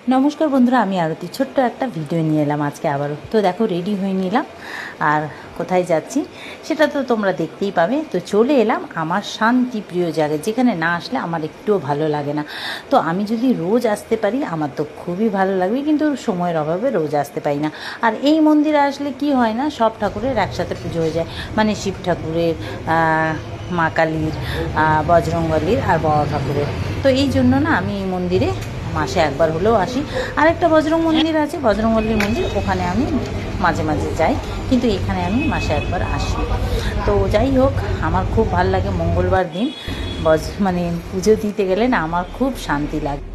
নমস্কার বন্ধুরা, আমি আরতি ছোট্ট একটা ভিডিও নিয়ে এলাম আজকে আবারও। তো দেখো, রেডি হয়ে নিলাম আর কোথায় যাচ্ছি সেটা তো তোমরা দেখতেই পাবে। তো চলে এলাম আমার শান্তি প্রিয় জায়গায়, যেখানে না আসলে আমার একটুও ভালো লাগে না। তো আমি যদি রোজ আসতে পারি আমার তো খুবই ভালো লাগবে, কিন্তু সময়ের অভাবে রোজ আসতে পারি না। আর এই মন্দিরে আসলে কি হয় না, সব ঠাকুরের একসাথে পুজো হয়ে যায়, মানে শিব ঠাকুরের, মা কালীর, বজরংবলীর আর বড় ঠাকুরের। তো এই জন্য না আমি এই মন্দিরে মাসে একবার হলেও আসি। আরেকটা বজরং মন্দির আছে, বজরংবলীর মন্দির, ওখানে আমি মাঝে মাঝে যাই, কিন্তু এখানে আমি মাসে একবার আসি। তো যাই হোক, আমার খুব ভালো লাগে মঙ্গলবার দিন মানে পুজো দিতে গেলে না আমার খুব শান্তি লাগে।